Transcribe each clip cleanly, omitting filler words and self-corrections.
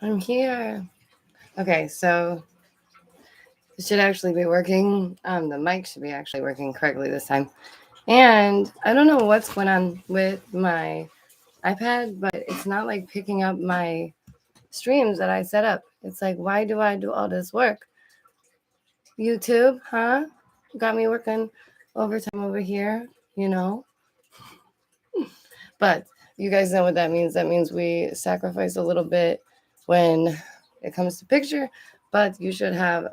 I'm here. Okay, so it should actually be working. The mic should be actually working correctly this time. And I don't know what's going on with my iPad, but it's not like picking up my streams that I set up. It's like, why do I do all this work? YouTube, huh? Got me working overtime over here, you know? But you guys know what that means. That means we sacrifice a little bit when it comes to picture, but you should have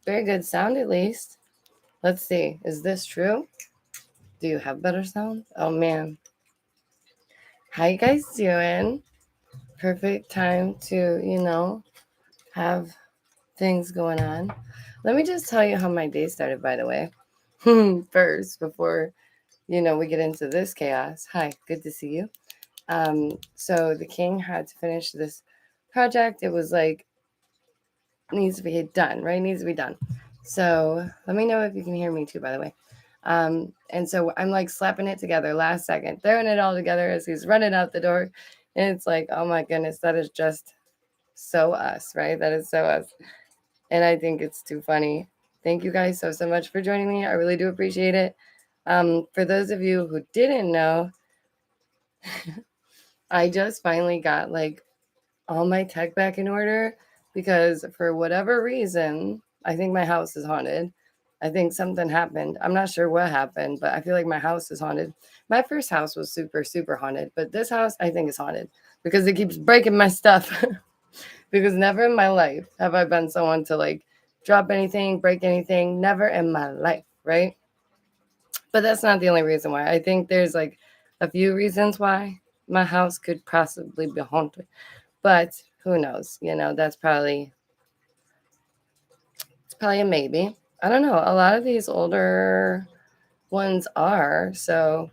very good sound at least. Let's see. Is this true? Do you have better sound? Oh man. How you guys doing? Perfect time to, have things going on. Let me just tell you how my day started, by the way. First, before, we get into this chaos. Hi, good to see you. So the king had to finish this project. It was like needs to be done, right? Needs to be done. So let me know if you can hear me too, by the way. And so I'm like slapping it together last second, throwing it all together as he's running out the door. And it's like, oh my goodness, that is just so us, right? That is so us. And I think it's too funny. Thank you guys so much for joining me. I really do appreciate it. For those of you who didn't know, I just finally got like all my tech back in order because for whatever reason, I think my house is haunted. I think something happened. I'm not sure what happened, but I feel like my house is haunted. My first house was super, super haunted, but this house I think is haunted because it keeps breaking my stuff. Because never in my life have I been someone to like drop anything, break anything. Never in my life, right? But that's not the only reason why. I think there's like a few reasons why my house could possibly be haunted. But who knows? That's probably it's probably a maybe. I don't know. A lot of these older ones are. So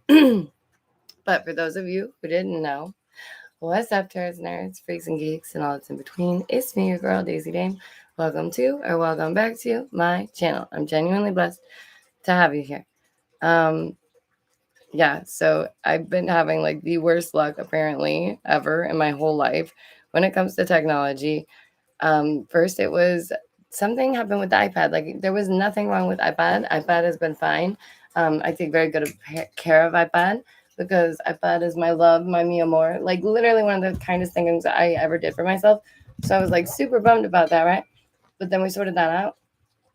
but for those of you who didn't know, what's up, terrors, nerds, freaks, and geeks, and all that's in between? It's me, your girl, Daisy Dame. Welcome to or welcome back to my channel. I'm genuinely blessed to have you here. Yeah, so I've been having like the worst luck apparently ever in my whole life when it comes to technology. First, it was something happened with the iPad. Like there was nothing wrong with iPad. iPad has been fine. I take very good care of iPad because iPad is my love, my mi amor. Like literally one of the kindest things I ever did for myself. So I was like super bummed about that, right? But then we sorted that out.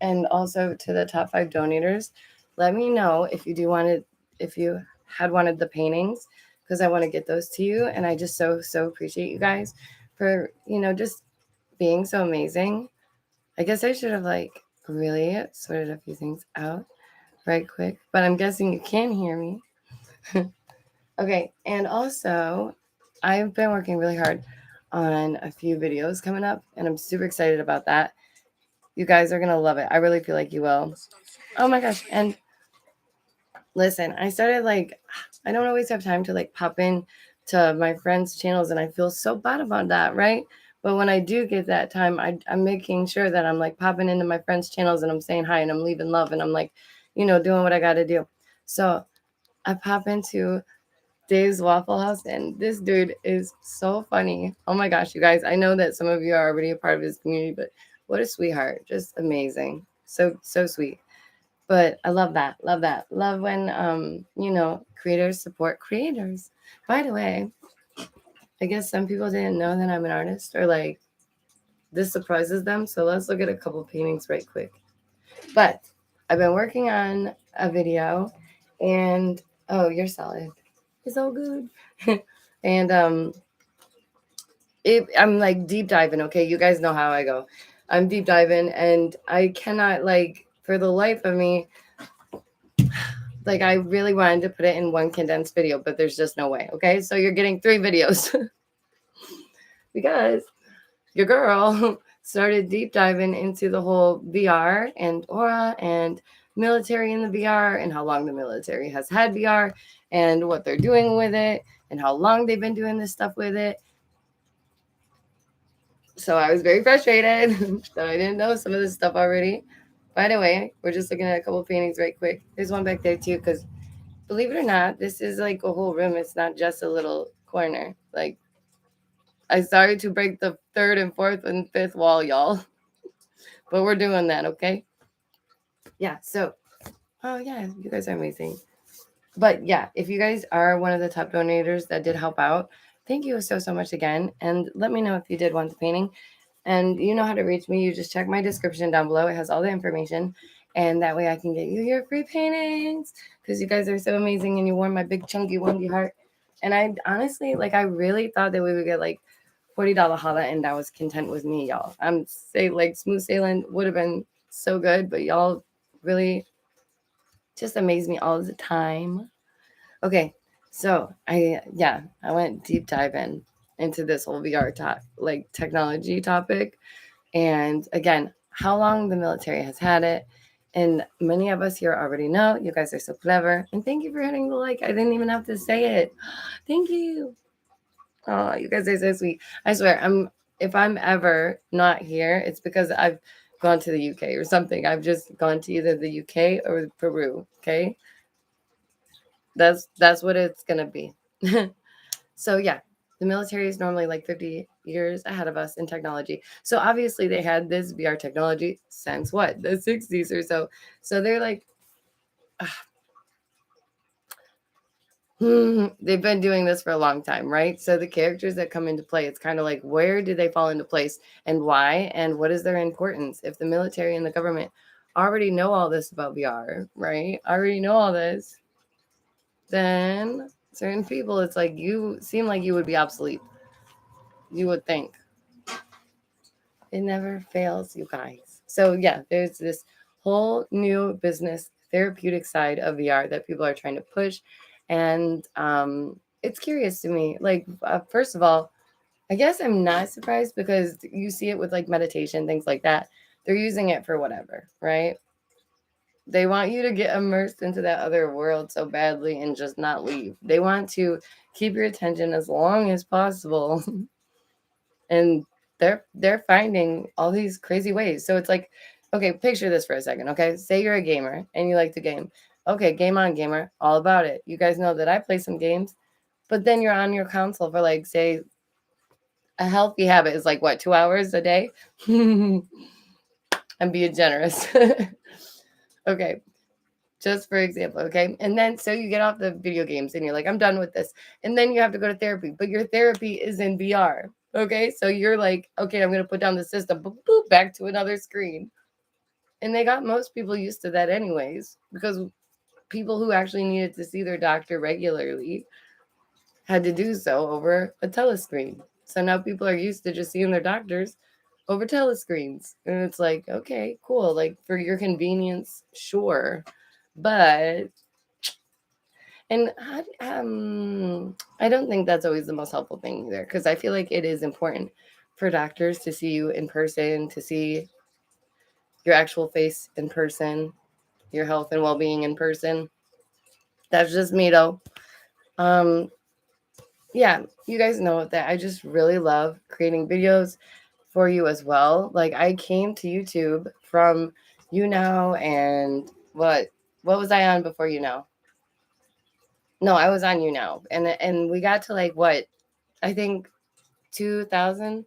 And also to the top 5 donators, let me know if you do wanted if you had wanted the paintings because I want to get those to you. And I just so appreciate you guys for just being so amazing. I guess I should have like really sorted a few things out right quick, but I'm guessing you can hear me. Okay, and also I've been working really hard on a few videos coming up, and I'm super excited about that. You guys are gonna love it. I really feel like you will. Oh my gosh. And listen, I started like, I don't always have time to like pop in to my friends' channels, and I feel so bad about that, right? But when I do get that time, I'm making sure that I'm like popping into my friends' channels and I'm saying hi and I'm leaving love and I'm like, doing what I got to do. So I pop into Dave's Waffle House, and this dude is so funny. Oh my gosh, you guys! I know that some of you are already a part of his community, but what a sweetheart! Just amazing, so sweet. But I love that, love that, love when creators support creators. By the way, I guess some people didn't know that I'm an artist, or like this surprises them. So let's look at a couple paintings right quick. But I've been working on a video, and oh, you're solid. It's all good. And I'm like deep diving. Okay, you guys know how I go. I'm deep diving, and I cannot like for the life of me. Like I really wanted to put it in one condensed video, but there's just no way. Okay, so you're getting 3 videos because your girl started deep diving into the whole VR and aura and military in the VR and how long the military has had VR and what they're doing with it and how long they've been doing this stuff with it. So I was very frustrated that I didn't know some of this stuff already. By the way, we're just looking at a couple paintings right quick. There's one back there too, because believe it or not, this is like a whole room. It's not just a little corner. Like I started to break the third and fourth and fifth wall, y'all. But we're doing that, okay? Yeah, so, oh yeah, you guys are amazing. But yeah, if you guys are one of the top donators that did help out, thank you so much again. And let me know if you did want the painting. And you know how to reach me. You just check my description down below. It has all the information. And that way I can get you your free paintings because you guys are so amazing and you wore my big chunky wonky heart. And I honestly, like, I really thought that we would get like $40 holla and that was content with me, y'all. I'm say like smooth sailing would have been so good, but y'all really just amaze me all the time. Okay, so I went deep dive into this whole VR like technology topic, and again, how long the military has had it. And many of us here already know. You guys are so clever, and thank you for hitting the like. I didn't even have to say it. Thank you. Oh, you guys are so sweet. I swear, if I'm ever not here, it's because I've gone to the UK or something. I've just gone to either the UK or Peru. Okay, that's what it's gonna be. So yeah, the military is normally like 50 years ahead of us in technology. So obviously they had this VR technology since what, the 60s or so. So they're like, they've been doing this for a long time, right? So the characters that come into play, it's kind of like, where did they fall into place and why? And what is their importance? If the military and the government already know all this about VR, right? Already know all this, then certain people, it's like you seem like you would be obsolete. You would think. It never fails, you guys. So yeah, there's this whole new business therapeutic side of VR that people are trying to push, and it's curious to me. Like, first of all, I guess I'm not surprised because you see it with like meditation, things like that. They're using it for whatever, right? They want you to get immersed into that other world so badly and just not leave. They want to keep your attention as long as possible. And they're finding all these crazy ways. So it's like, okay, picture this for a second, okay? Say you're a gamer and you like to game. Okay, game on, gamer, all about it. You guys know that I play some games, but then you're on your console for like, say, a healthy habit is like what, 2 hours a day? I'm being generous. Okay, just for example, okay? And then so you get off the video games and you're like, I'm done with this. And then you have to go to therapy, but your therapy is in VR. Okay, so you're like, okay, I'm gonna put down the system, boop, boop, back to another screen. And they got most people used to that anyways, because people who actually needed to see their doctor regularly had to do so over a telescreen. So now people are used to just seeing their doctors over telescreens. And it's like, okay, cool. Like for your convenience, sure. But and I don't think that's always the most helpful thing either, because I feel like it is important for doctors to see you in person, to see your actual face in person, your health and well-being in person. That's just me though. Um, yeah, you guys know that I just really love creating videos for you as well. Like I came to YouTube from YouNow and what was I on before YouNow? No, I was on YouNow, and we got to like what, I think 2000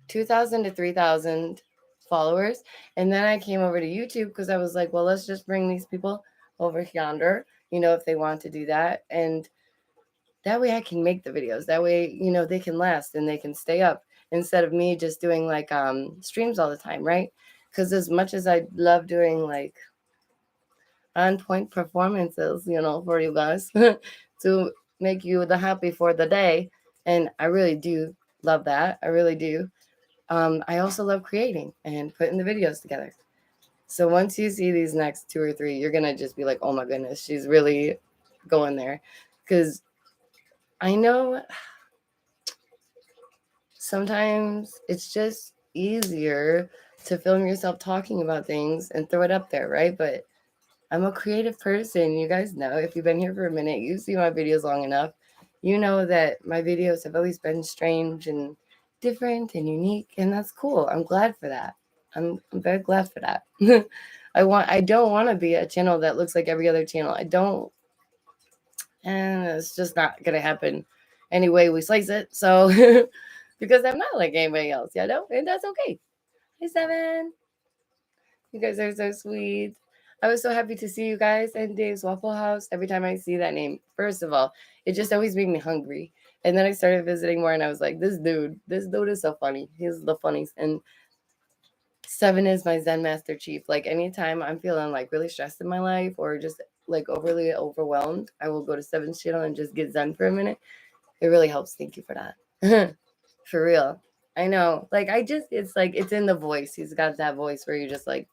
to 3000 followers. And then I came over to YouTube because I was like, well, let's just bring these people over yonder, if they want to do that. And that way I can make the videos. That way, they can last and they can stay up instead of me just doing like streams all the time, right? Because as much as I love doing like on point performances, for you guys to make you the happy for the day. And I really do love that. I really do. I also love creating and putting the videos together. So once you see these next 2 or 3, you're going to just be like, oh my goodness, she's really going there. Because I know sometimes it's just easier to film yourself talking about things and throw it up there, right? But I'm a creative person. You guys know, if you've been here for a minute, you see my videos long enough, you know that my videos have always been strange and different and unique, and that's cool. I'm glad for that. I'm very glad for that. I don't want to be a channel that looks like every other channel. I don't, and it's just not gonna happen any way we slice it. So because I'm not like anybody else, you know, and that's okay. Hey, Seven. You guys are so sweet. I was so happy to see you guys in Dave's Waffle House. Every time I see that name, first of all, it just always made me hungry. And then I started visiting more, and I was like, this dude is so funny. He's the funniest. And Seven is my Zen Master Chief. Like anytime I'm feeling like really stressed in my life or just like overly overwhelmed, I will go to Seven's channel and just get Zen for a minute. It really helps. Thank you for that. For real. I know. Like it's like it's in the voice. He's got that voice where you're just like,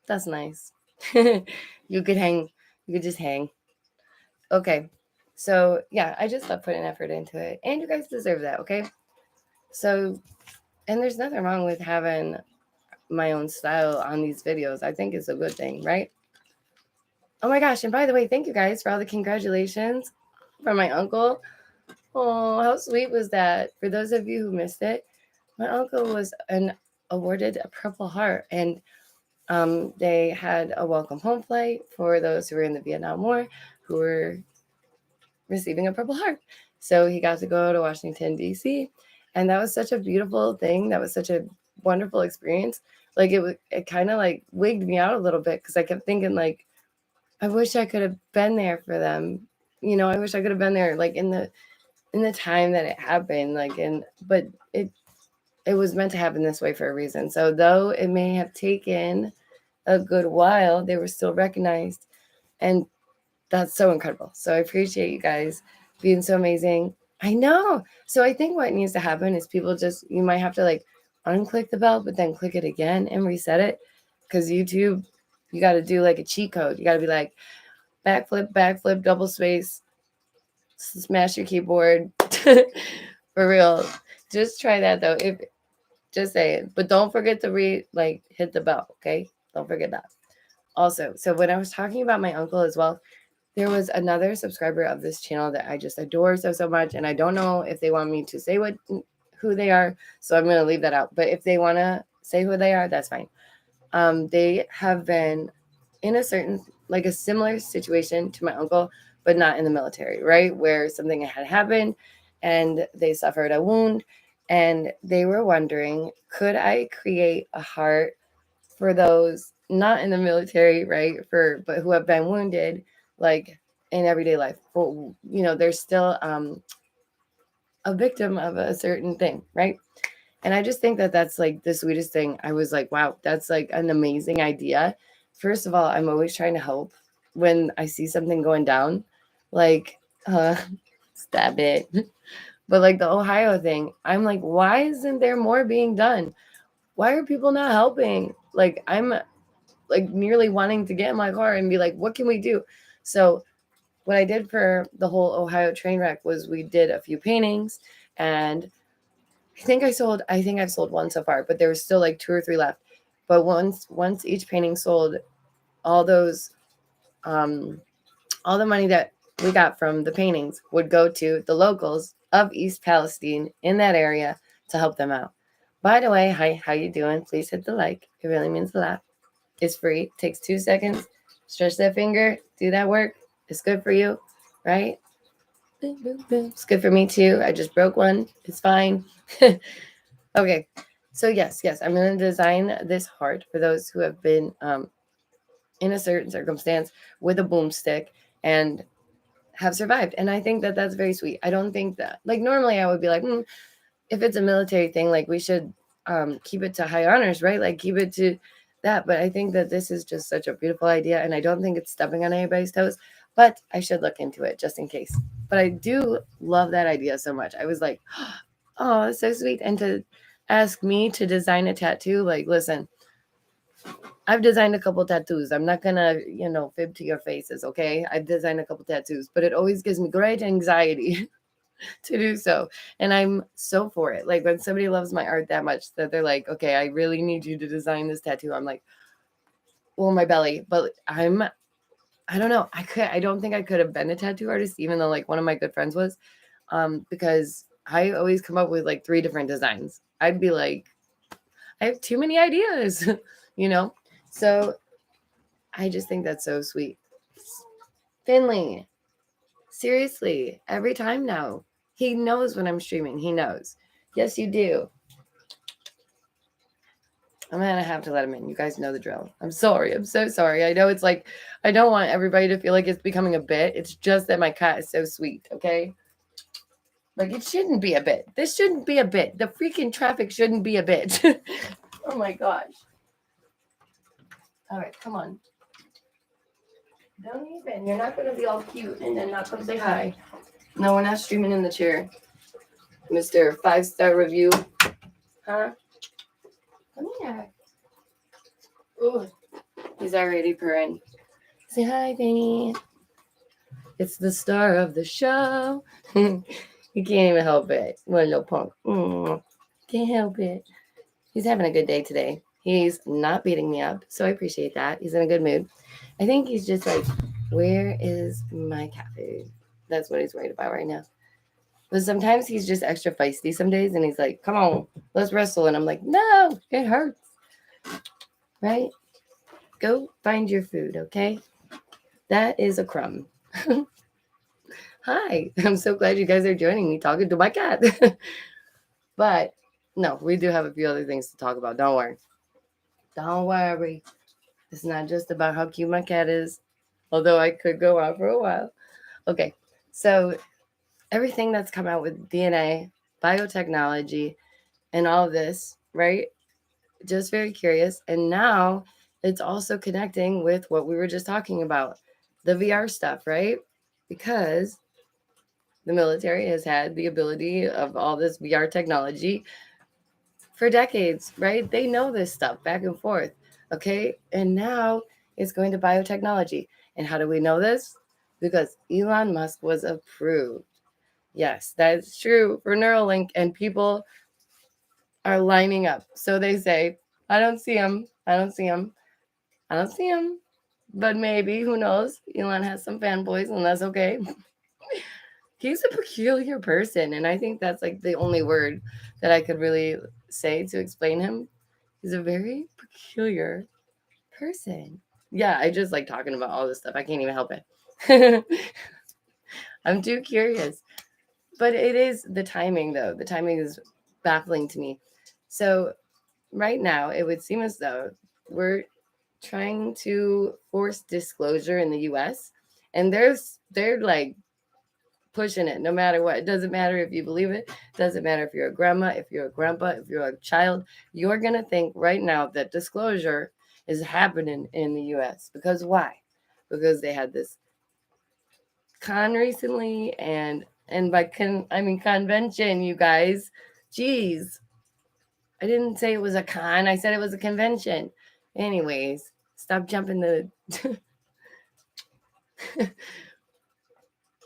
that's nice. You could hang. You could just hang. Okay. So yeah, I just love putting effort into it. And you guys deserve that, okay? So and there's nothing wrong with having my own style on these videos. I think it's a good thing, right? Oh my gosh, and by the way, thank you guys for all the congratulations from my uncle. Oh, how sweet was that? For those of you who missed it, my uncle was awarded a Purple Heart, and they had a welcome home flight for those who were in the Vietnam War who were receiving a Purple Heart. So he got to go to Washington, D.C., and that was such a beautiful thing. That was such a wonderful experience. Like it kind of like wigged me out a little bit because I kept thinking like, I wish I could have been there for them. You know, I wish I could have been there like in the time that it happened. Like, but it was meant to happen this way for a reason. So though it may have taken a good while, they were still recognized, and that's so incredible. So I appreciate you guys being so amazing. I know. So I think what needs to happen is people you might have to like unclick the bell, but then click it again and reset it. Because YouTube, you got to do like a cheat code. You got to be like backflip, double space, smash your keyboard. For real. Just try that though. Just say it. But don't forget to hit the bell, okay? Don't forget that. Also, so when I was talking about my uncle as well, there was another subscriber of this channel that I just adore so much, and I don't know if they want me to say who they are, so I'm going to leave that out. But if they want to say who they are, that's fine. They have been in a similar situation to my uncle, but not in the military, right? Where something had happened and they suffered a wound, and they were wondering, could I create a heart for those not in the military, right? But who have been wounded, like in everyday life. But, they're still a victim of a certain thing, right? And I just think that that's like the sweetest thing. I was like, wow, that's like an amazing idea. First of all, I'm always trying to help when I see something going down, like, stab it. But like the Ohio thing, I'm like, why isn't there more being done? Why are people not helping? Like, I'm like nearly wanting to get in my car and be like, what can we do? So what I did for the whole Ohio train wreck was we did a few paintings, and I think I've sold one so far, but there was still like 2 or 3 left. But once each painting sold, all those all the money that we got from the paintings would go to the locals of East Palestine in that area to help them out. By the way, hi, how you doing? Please hit the like. It really means a lot. It's free. It takes 2 seconds. Stretch that finger. Do that work. It's good for you, right? It's good for me too. I just broke one. It's fine. Okay. So yes, I'm going to design this heart for those who have been in a certain circumstance with a boomstick and have survived. And I think that that's very sweet. I don't think that, like, normally I would be like, if it's a military thing, like, we should keep it to high honors, right? Like, keep it to that. But I think that this is just such a beautiful idea, and I don't think it's stepping on anybody's toes, but I should look into it just in case. But I do love that idea so much. I was like, oh, it's so sweet. And to ask me to design a tattoo, like, listen, I've designed a couple tattoos. I'm not gonna, fib to your faces, okay? I've designed a couple tattoos, but it always gives me great anxiety to do so. And I'm so for it. Like, when somebody loves my art that much that they're like, okay, I really need you to design this tattoo, I'm like, well, my belly. But I don't know. I don't think I could have been a tattoo artist, even though like one of my good friends was, because I always come up with like 3 different designs. I'd be like, I have too many ideas, you know? So I just think that's so sweet. Finley, seriously, every time now, he knows when I'm streaming. He knows. Yes, you do. I'm gonna have to let him in. You guys know the drill. I'm sorry. I'm so sorry. I know it's like, I don't want everybody to feel like it's becoming a bit. It's just that my cat is so sweet, okay? Like, it shouldn't be a bit. This shouldn't be a bit. The freaking traffic shouldn't be a bit. Oh my gosh. All right, come on. Don't even. You're not gonna be all cute and then not come say hi. No, we're not streaming in the chair. Mr. 5-star review. Huh? Come here. Ooh, he's already purring. Say hi, Benny. It's the star of the show. You can't even help it. What a little punk. Can't help it. He's having a good day today. He's not beating me up, so I appreciate that. He's in a good mood. I think he's just like, where is my cat food? That's what he's worried about right now. But sometimes he's just extra feisty some days, and he's like, come on, let's wrestle. And I'm like, no, it hurts. Right? Go find your food, okay? That is a crumb. Hi, I'm so glad you guys are joining me talking to my cat. But no, we do have a few other things to talk about. Don't worry. Don't worry. It's not just about how cute my cat is, although I could go on for a while. Okay, so everything that's come out with DNA, biotechnology, and all of this, right? Just very curious. And now it's also connecting with what we were just talking about, the VR stuff, right? Because the military has had the ability of all this VR technology for decades, right? They know this stuff back and forth, okay? And now it's going to biotechnology. And how do we know this? Because Elon Musk was approved. Yes, that's true for Neuralink, and people are lining up. So they say, I don't see him. I don't see him. I don't see him. But maybe, who knows? Elon has some fanboys, and that's okay. He's a peculiar person, and I think that's like the only word that I could really say to explain him. He's a very peculiar person. Yeah, I just like talking about all this stuff. I can't even help it. I'm too curious. But it is the timing, though. The timing is baffling to me. So right now, it would seem as though we're trying to force disclosure in the US, and they're like pushing it no matter what. It doesn't matter if you believe it. It doesn't matter if you're a grandma, if you're a grandpa, if you're a child. You're going to think right now that disclosure is happening in the US. Because why? Because they had this con recently, and by convention, you guys. Jeez. I didn't say it was a con. I said it was a convention. Anyways, stop jumping the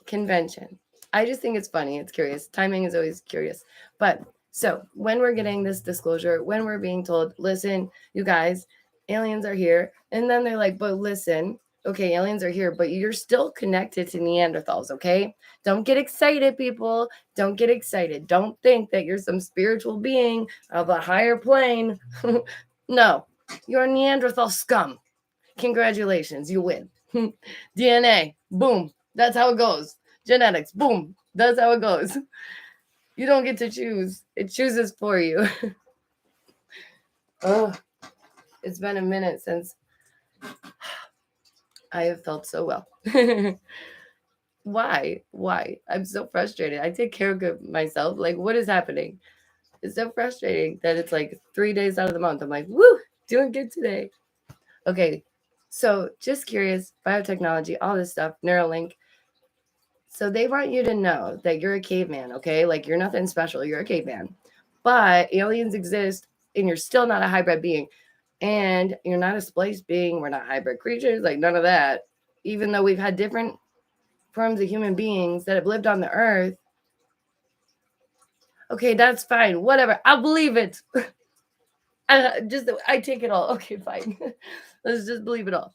convention. I just think it's funny. It's curious. Timing is always curious. But so when we're getting this disclosure, when we're being told, listen, you guys, aliens are here. And then they're like, but listen, okay, aliens are here, but you're still connected to Neanderthals, okay? Don't get excited, people. Don't get excited. Don't think that you're some spiritual being of a higher plane. No, you're a Neanderthal scum. Congratulations, you win. DNA, boom. That's how it goes. Genetics, boom. That's how it goes. You don't get to choose. It chooses for you. Oh, it's been a minute since I have felt so well. Why? I'm so frustrated. I take care of myself. Like, what is happening? It's so frustrating that it's like 3 days out of the month. I'm like, woo, doing good today. Okay, so just curious, biotechnology, all this stuff, Neuralink. So they want you to know that you're a caveman, okay? Like, you're nothing special. You're a caveman. But aliens exist, and you're still not a hybrid being. And you're not a spliced being. We're not hybrid creatures. Like, none of that. Even though we've had different forms of human beings that have lived on the earth. Okay, that's fine. Whatever. I'll believe it. I take it all. Okay, fine. Let's just believe it all.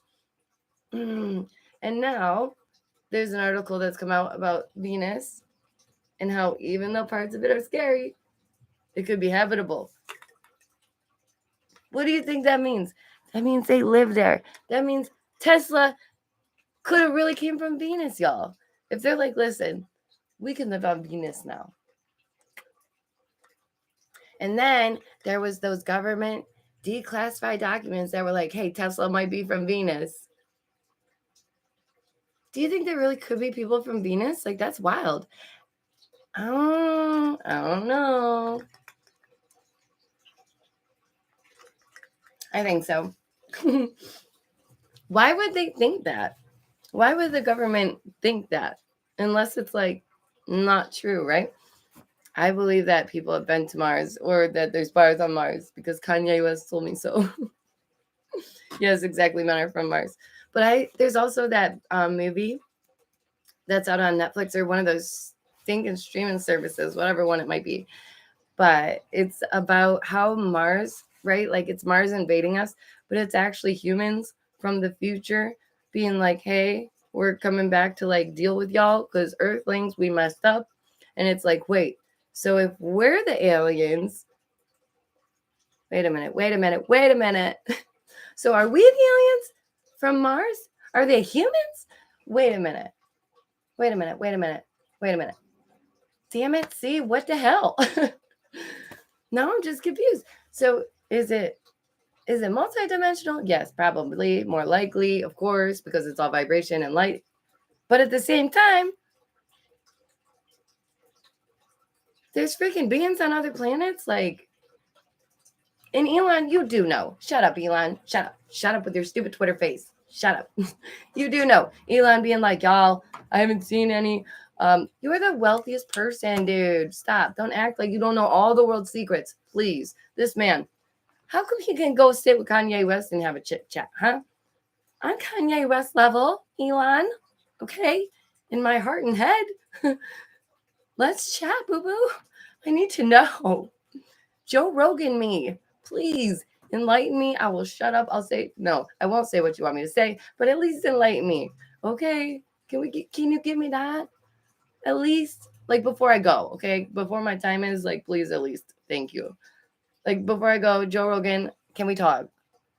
And now there's an article that's come out about Venus and how even though parts of it are scary, it could be habitable. What do you think that means? That means they live there. That means Tesla could have really came from Venus, y'all. If they're like, listen, we can live on Venus now. And then there was those government declassified documents that were like, hey, Tesla might be from Venus. Do you think there really could be people from Venus? Like, that's wild. I don't know. I think so. Why would they think that? Why would the government think that? Unless it's like not true, right? I believe that people have been to Mars or that there's bars on Mars because Kanye West told me so. Yes, exactly. Men are from Mars. But there's also that movie that's out on Netflix or one of those stinking streaming services, whatever one it might be. But it's about how Mars, right? Like it's Mars invading us, but it's actually humans from the future being like, hey, we're coming back to like deal with y'all because Earthlings, we messed up. And it's like, wait, so if we're the aliens, wait a minute. So are we the aliens from Mars? Are they humans? Wait a minute. Damn it. See, what the hell? Now I'm just confused. So is it multidimensional? Yes, probably. More likely, of course, because it's all vibration and light. But at the same time, there's freaking beings on other planets. Like, and Elon, you do know. Shut up, Elon. Shut up. Shut up with your stupid Twitter face. Shut up. You do know. Elon being like, y'all, I haven't seen any. You're the wealthiest person, dude. Stop. Don't act like you don't know all the world's secrets. Please. This man, how come he can go sit with Kanye West and have a chit chat, huh? On Kanye West level, Elon. Okay? In my heart and head. Let's chat, boo-boo. I need to know. Joe Rogan me. Please enlighten me. I will shut up. I'll say no. I won't say what you want me to say, but at least enlighten me. Okay? Can you give me that? At least like before I go, okay? Before my time is like please at least. Thank you. Like before I go, Joe Rogan, can we talk?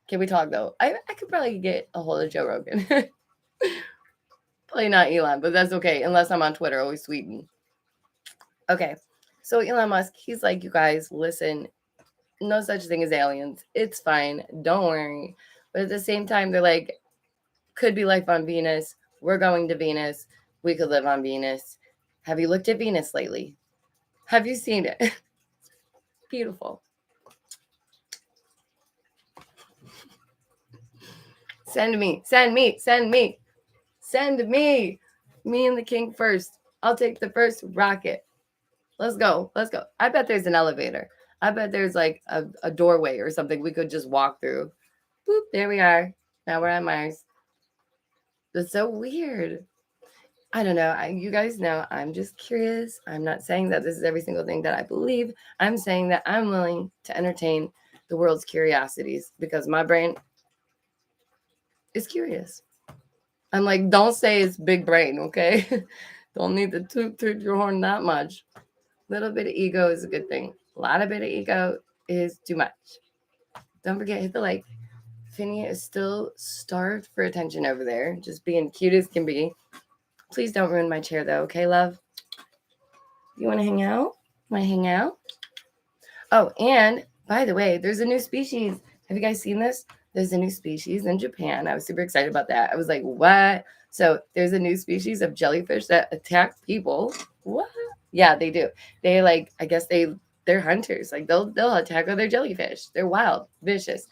Can we talk though? I could probably get a hold of Joe Rogan. Probably not Elon, but that's okay. Unless I'm on Twitter, always tweeting. Okay. So Elon Musk, he's like, you guys, listen, no such thing as aliens. It's fine. Don't worry. But at the same time, they're like, could be life on Venus. We're going to Venus. We could live on Venus. Have you looked at Venus lately? Have you seen it? Beautiful. Send me. Me and the king first. I'll take the first rocket. Let's go. I bet there's an elevator. I bet there's like a doorway or something we could just walk through. Boop, there we are. Now we're on Mars. That's so weird. I don't know. You guys know I'm just curious. I'm not saying that this is every single thing that I believe. I'm saying that I'm willing to entertain the world's curiosities because my brain is curious. I'm like, don't say it's big brain, okay? Don't need to toot your horn that much. Little bit of ego is a good thing. A lot of bit of ego is too much. Don't forget, hit the like. Finny is still starved for attention over there, just being cute as can be. Please don't ruin my chair, though, okay, love? You want to hang out? Want to hang out? Oh, and by the way, there's a new species. Have you guys seen this? There's a new species in Japan. I was super excited about that. I was like, what? So there's a new species of jellyfish that attack people. What? Yeah, they do. They like, I guess they're hunters. Like they'll attack other jellyfish. They're wild, vicious.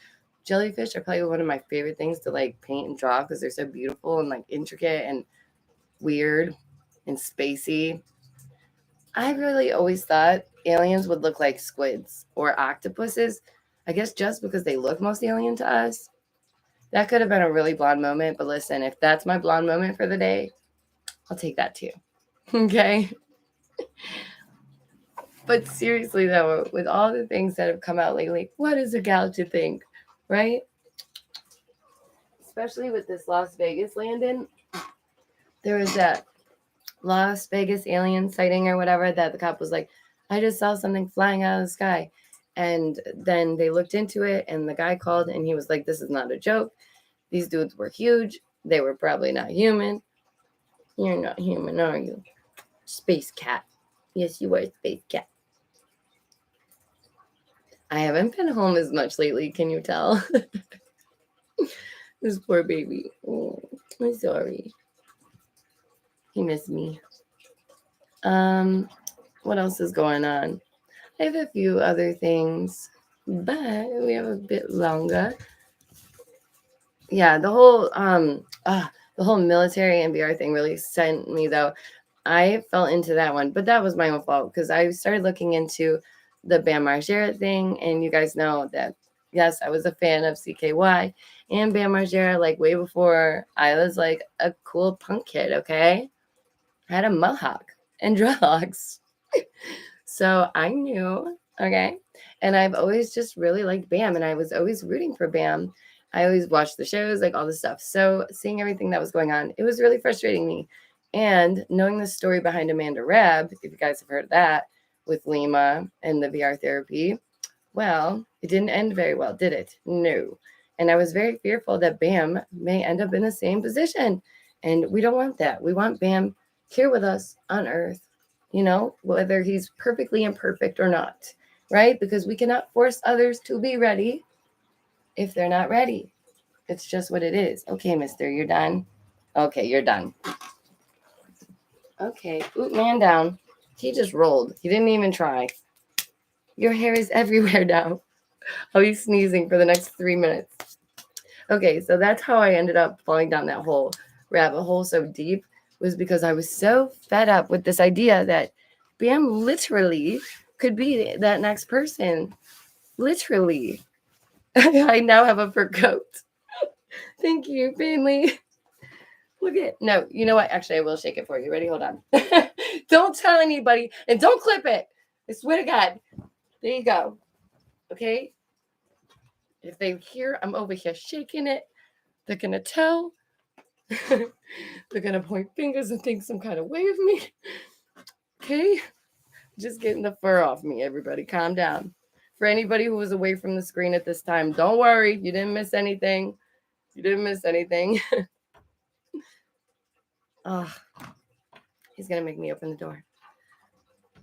Jellyfish are probably one of my favorite things to like paint and draw because they're so beautiful and like intricate and weird and spacey. I really always thought aliens would look like squids or octopuses. I guess just because they look most alien to us. That could have been a really blonde moment, but listen, if that's my blonde moment for the day, I'll take that too. Okay? But seriously though, with all the things that have come out lately, what is a gal to think, right? Especially with this Las Vegas landing. There was that Las Vegas alien sighting or whatever that the cop was like, I just saw something flying out of the sky. And then they looked into it and the guy called and he was like, this is not a joke. These dudes were huge. They were probably not human. You're not human, are you? Space cat. Yes, you are a space cat. I haven't been home as much lately. Can you tell? This poor baby. Oh, I'm sorry. He missed me. What else is going on? I have a few other things, but we have a bit longer. Yeah, the whole military MBR thing really sent me though. I fell into that one, but that was my own fault because I started looking into the Bam Margera thing, and you guys know that yes, I was a fan of CKY and Bam Margera like way before I was like a cool punk kid. Okay, I had a mohawk and dreadlocks, so I knew. Okay, and I've always just really liked Bam, and I was always rooting for Bam. I always watched the shows, like all this stuff. So seeing everything that was going on, it was really frustrating me. And knowing the story behind Amanda Reb, if you guys have heard of that, with Lima and the VR therapy, well, it didn't end very well, did it? No. And I was very fearful that Bam may end up in the same position. And we don't want that. We want Bam here with us on Earth, whether he's perfectly imperfect or not, right? Because we cannot force others to be ready if they're not ready. It's just what it is. Okay, mister, you're done. Okay, you're done. Okay, man down. He just rolled. He didn't even try. Your hair is everywhere now. I'll be sneezing for the next 3 minutes. Okay, so that's how I ended up falling down that whole rabbit hole so deep, was because I was so fed up with this idea that Bam literally could be that next person. Literally. I now have a fur coat. Thank you, family. Look at no, you know what? Actually, I will shake it for you. Ready? Hold on. Don't tell anybody and don't clip it. I swear to God. There you go. Okay. If they hear I'm over here shaking it, they're gonna tell. They're gonna point fingers and think some kind of way of me. Okay. Just getting the fur off me, everybody. Calm down. For anybody who was away from the screen at this time, don't worry. You didn't miss anything. You didn't miss anything. Oh, he's going to make me open the door.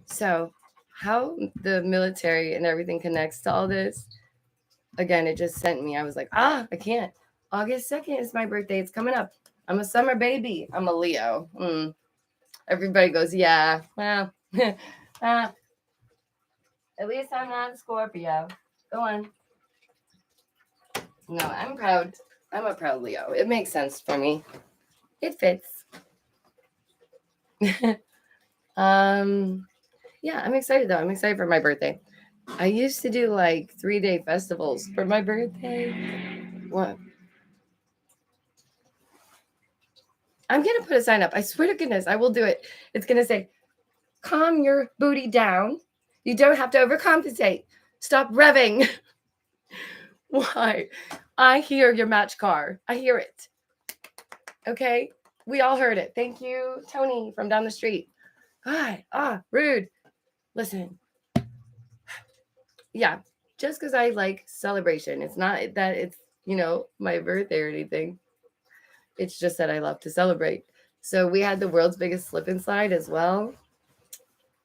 So, how the military and everything connects to all this, again, it just sent me. I was like, I can't. August 2nd is my birthday. It's coming up. I'm a summer baby. I'm a Leo. Everybody goes, yeah, well, at least I'm not a Scorpio. Go on. No, I'm proud. I'm a proud Leo. It makes sense for me. It fits. Yeah, I'm excited though. I'm excited for my birthday. I used to do like 3-day festivals for my birthday. What? I'm gonna put a sign up. I swear to goodness, I will do it. It's gonna say, calm your booty down. You don't have to overcompensate. Stop revving. Why? I hear your match car. I hear it. Okay? We all heard it. Thank you, Tony from down the street. God, rude. Listen. Yeah, just because I like celebration. It's not that it's, my birthday or anything. It's just that I love to celebrate. So we had the world's biggest slip and slide as well.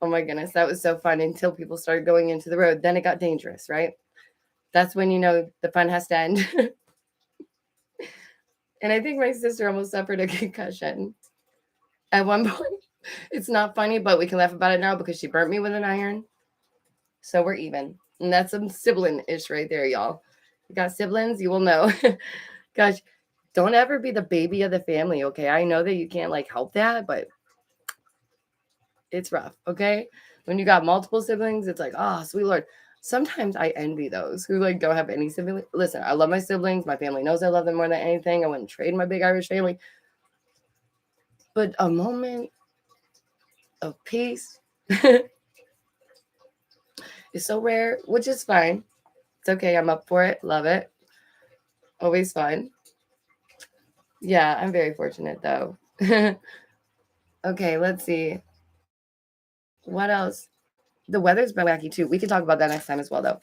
Oh my goodness, that was so fun until people started going into the road. Then it got dangerous, right? That's when the fun has to end. And I think my sister almost suffered a concussion at one point. It's not funny, but we can laugh about it now because she burnt me with an iron. So we're even. And that's some sibling-ish right there, y'all. You got siblings, you will know. Gosh, don't ever be the baby of the family, okay? I know that you can't help that, but it's rough, okay? When you got multiple siblings, it's like, oh, sweet Lord. Sometimes I envy those who don't have any siblings. Listen, I love my siblings. My family knows I love them more than anything. I wouldn't trade my big Irish family. But a moment of peace is so rare, which is fine. It's okay. I'm up for it. Love it. Always fun. Yeah, I'm very fortunate though. Okay, let's see. What else? The weather's been wacky too. We can talk about that next time as well though.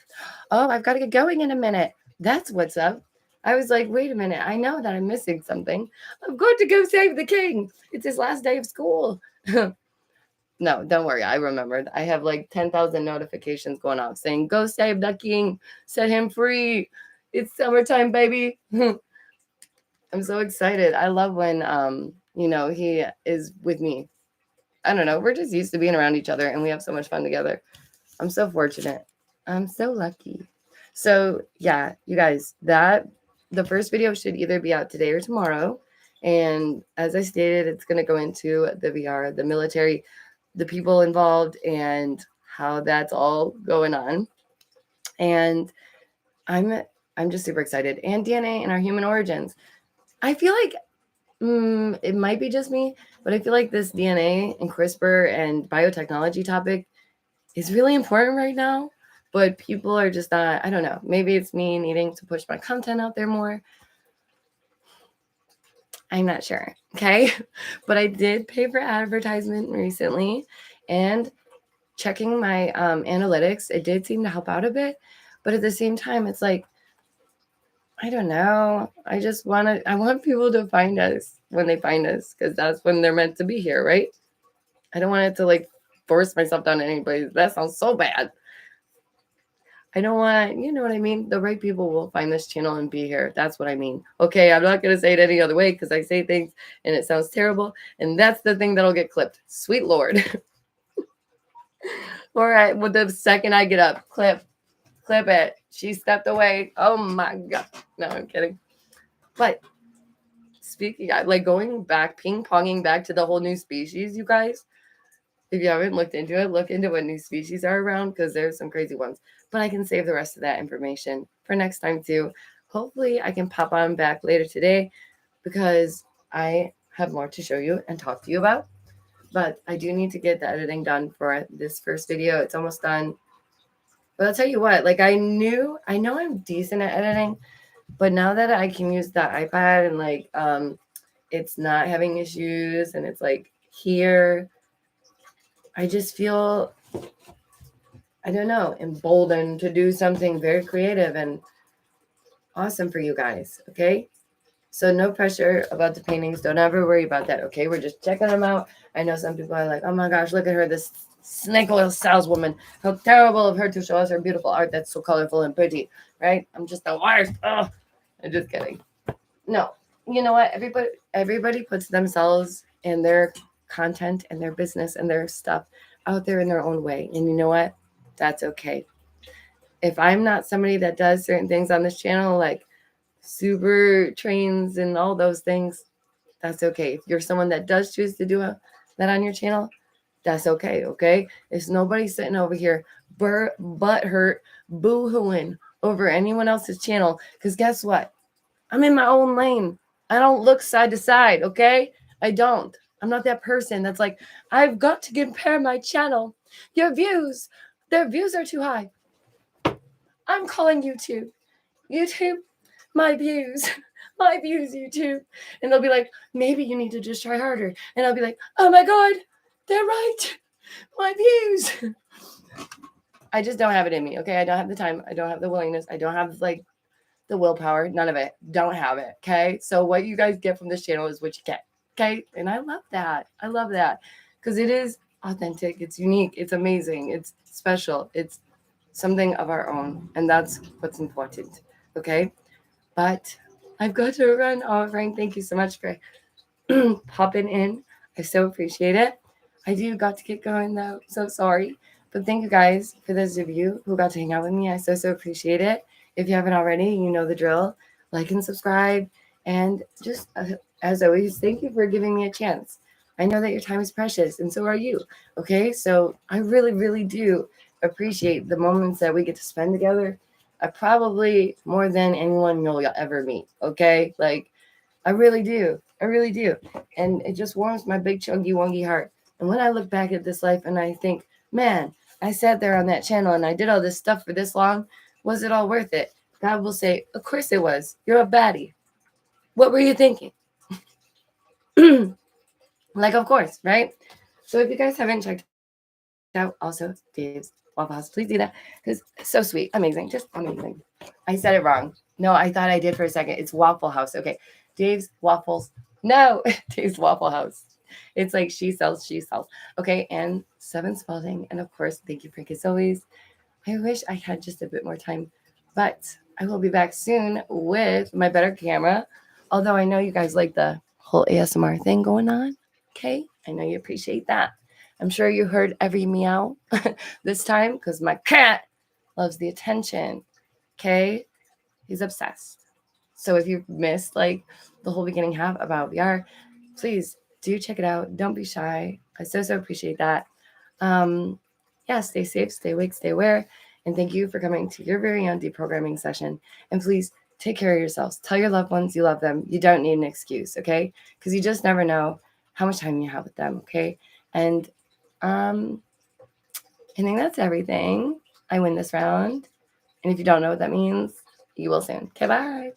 Oh, I've got to get going in a minute. That's what's up. I was like, wait a minute. I know that I'm missing something. I've got to go save the king. It's his last day of school. No, don't worry. I remembered. I have like 10,000 notifications going off saying, go save the king, set him free. It's summertime, baby. I'm so excited. I love when, he is with me. I don't know. We're just used to being around each other and we have so much fun together. I'm so fortunate. I'm so lucky. So yeah, you guys, the first video should either be out today or tomorrow. And as I stated, it's going to go into the VR, the military, the people involved, and how that's all going on. And I'm just super excited. And DNA and our human origins. I feel like it might be just me, but I feel like this DNA and CRISPR and biotechnology topic is really important right now. But people are just not, I don't know. Maybe it's me needing to push my content out there more. I'm not sure. Okay. But I did pay for advertisement recently, and checking my analytics, it did seem to help out a bit. But at the same time, it's like, I don't know. I want people to find us when they find us, because that's when they're meant to be here, right? I don't want it to like force myself down anybody. That sounds so bad. I don't want, you know what I mean? The right people will find this channel and be here. That's what I mean. Okay, I'm not going to say it any other way because I say things and it sounds terrible. And that's the thing that'll get clipped. Sweet Lord. All right, well, the second I get up, clip it. She stepped away. Oh my God. No, I'm kidding. But speaking, like going back, ping-ponging back to the whole new species, you guys. If you haven't looked into it, look into what new species are around, because there's some crazy ones. But I can save the rest of that information for next time too. Hopefully I can pop on back later today because I have more to show you and talk to you about. But I do need to get the editing done for this first video. It's almost done. But I'll tell you what, like I know I'm decent at editing, but now that I can use the iPad and like it's not having issues and it's like here, I just feel, I don't know, emboldened to do something very creative and awesome for you guys, okay? So no pressure about the paintings. Don't ever worry about that, okay? We're just checking them out. I know some people are like, oh my gosh, look at her, this snake oil saleswoman. How terrible of her to show us her beautiful art that's so colorful and pretty, right? I'm just the worst. Oh, I'm just kidding. No, you know what? Everybody puts themselves and their content and their business and their stuff out there in their own way. And you know what? That's okay. If I'm not somebody that does certain things on this channel, like super trains and all those things, that's okay. If you're someone that does choose to do that on your channel, that's okay. Okay. It's nobody sitting over here butt hurt, boo-hooing over anyone else's channel. Because guess what? I'm in my own lane. I don't look side to side. Okay. I don't. I'm not that person that's like, I've got to compare my channel. Their views are too high. I'm calling YouTube, my views, YouTube. And they'll be like, maybe you need to just try harder. And I'll be like, oh my God, they're right. My views. I just don't have it in me. Okay. I don't have the time. I don't have the willingness. I don't have like the willpower. None of it. Don't have it. Okay. So what you guys get from this channel is what you get. Okay. And I love that. I love that because it is authentic. It's unique. It's amazing. It's special. It's something of our own. And that's what's important. Okay. But I've got to run. Oh, Frank, thank you so much for popping in. I so appreciate it. I do got to get going though. So sorry. But thank you guys for those of you who got to hang out with me. I so appreciate it. If you haven't already, you know the drill. Like and subscribe. And just as always, thank you for giving me a chance. I know that your time is precious, and so are you. Okay, so I really, really do appreciate the moments that we get to spend together. Probably more than anyone you'll ever meet. Okay, like I really do. I really do. And it just warms my big chunky wongy heart. And when I look back at this life and I think, man, I sat there on that channel and I did all this stuff for this long. Was it all worth it? God will say, of course it was. You're a baddie. What were you thinking? Like, of course, right? So if you guys haven't checked out also Dave's Waffle House, please do that because it's so sweet. Amazing. Just amazing. I said it wrong. No, I thought I did for a second. It's Waffle House. Okay. Dave's Waffles. No, Dave's Waffle House. It's like she sells. Okay. And 7 Spalding. And of course, thank you, Frank, as always. I wish I had just a bit more time, but I will be back soon with my better camera. Although I know you guys like the whole ASMR thing going on. Okay. I know you appreciate that. I'm sure you heard every meow this time because my cat loves the attention. Okay. He's obsessed. So if you've missed like the whole beginning half about VR, please do check it out. Don't be shy. I so appreciate that. Yeah, stay safe, stay awake, stay aware. And thank you for coming to your very own deprogramming session. And please take care of yourselves. Tell your loved ones you love them. You don't need an excuse, okay? Because you just never know how much time you have with them, okay? And I think that's everything. I win this round. And if you don't know what that means, you will soon. Okay, bye.